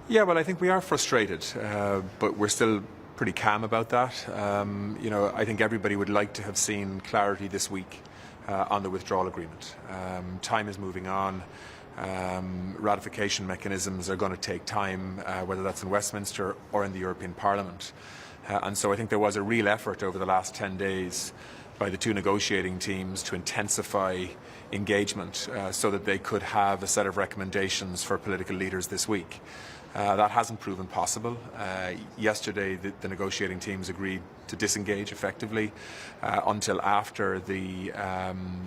Yeah, well, I think we are frustrated, but we're still pretty calm about that. I think everybody would like to have seen clarity this week on the withdrawal agreement. Time is moving on. Ratification mechanisms are going to take time, whether that's in Westminster or in the European Parliament. And so I think there was a real effort over the last 10 days by the two negotiating teams to intensify engagement so that they could have a set of recommendations for political leaders this week. That hasn't proven possible. Yesterday, the negotiating teams agreed to disengage effectively until after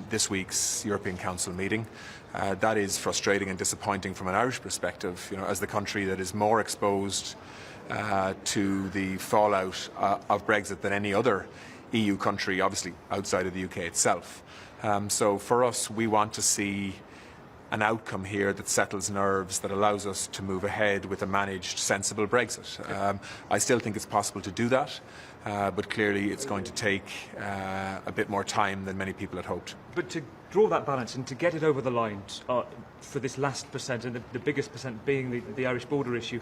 this week's European Council meeting. That is frustrating and disappointing from an Irish perspective, as the country that is more exposed to the fallout of Brexit than any other EU country, obviously outside of the UK itself. So for us, we want to see an outcome here that settles nerves, that allows us to move ahead with a managed, sensible Brexit. I still think it's possible to do that, but clearly it's going to take a bit more time than many people had hoped. But to draw that balance and to get it over the line for this last percent, and the biggest percent being the Irish border issue,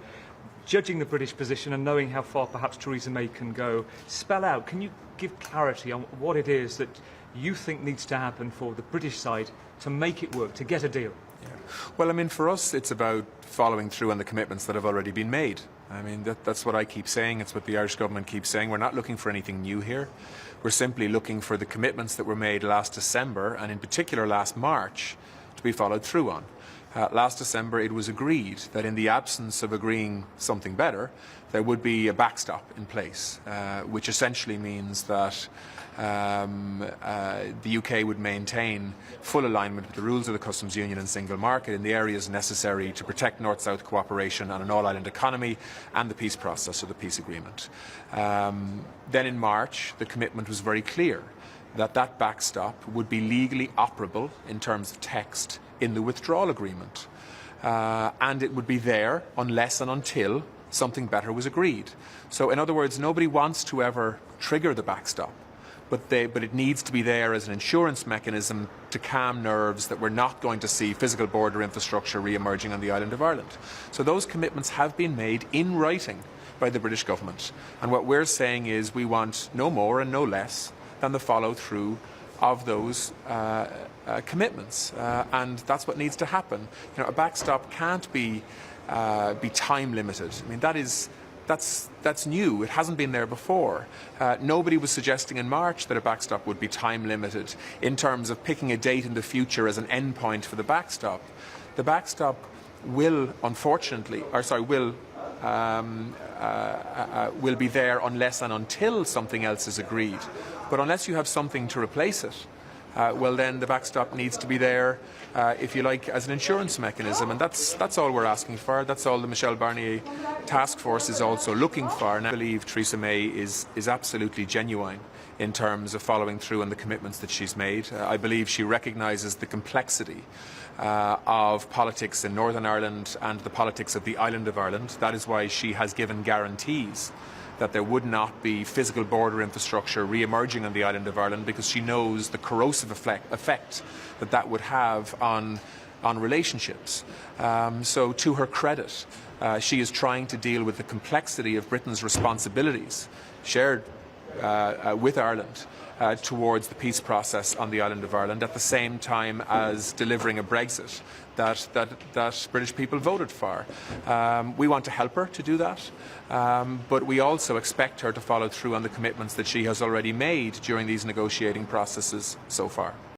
judging the British position and knowing how far perhaps Theresa May can go, spell out, can you give clarity on what it is that you think needs to happen for the British side to make it work, to get a deal? Yeah. Well, for us, it's about following through on the commitments that have already been made. That's what I keep saying. It's what the Irish government keeps saying. We're not looking for anything new here. We're simply looking for the commitments that were made last December, and in particular last March, to be followed through on. Last December, it was agreed that in the absence of agreeing something better, there would be a backstop in place, which essentially means that the UK would maintain full alignment with the rules of the customs union and single market in the areas necessary to protect North-South cooperation on an all-island economy and the peace process or the peace agreement. Then in March, the commitment was very clear that that backstop would be legally operable in terms of text in the withdrawal agreement. And it would be there unless and until something better was agreed. So in other words, nobody wants to ever trigger the backstop, but it needs to be there as an insurance mechanism to calm nerves that we're not going to see physical border infrastructure re-emerging on the island of Ireland. So those commitments have been made in writing by the British government. And what we're saying is we want no more and no less than the follow-through of those commitments, and that's what needs to happen. A backstop can't be time limited. That's new. It hasn't been there before. Nobody was suggesting in March that a backstop would be time limited in terms of picking a date in the future as an endpoint for the backstop. The backstop will, unfortunately, will be there unless and until something else is agreed. But unless you have something to replace it, well, then the backstop needs to be there, if you like, as an insurance mechanism. And that's all we're asking for. That's all the Michel Barnier task force is also looking for. And I believe Theresa May is absolutely genuine in terms of following through on the commitments that she's made. I believe she recognises the complexity of politics in Northern Ireland and the politics of the island of Ireland. That is why she has given guarantees that there would not be physical border infrastructure re-emerging on the island of Ireland, because she knows the corrosive effect that would have on relationships. So to her credit, she is trying to deal with the complexity of Britain's responsibilities shared with Ireland towards the peace process on the island of Ireland, at the same time as delivering a Brexit that British people voted for. We want to help her to do that, but we also expect her to follow through on the commitments that she has already made during these negotiating processes so far.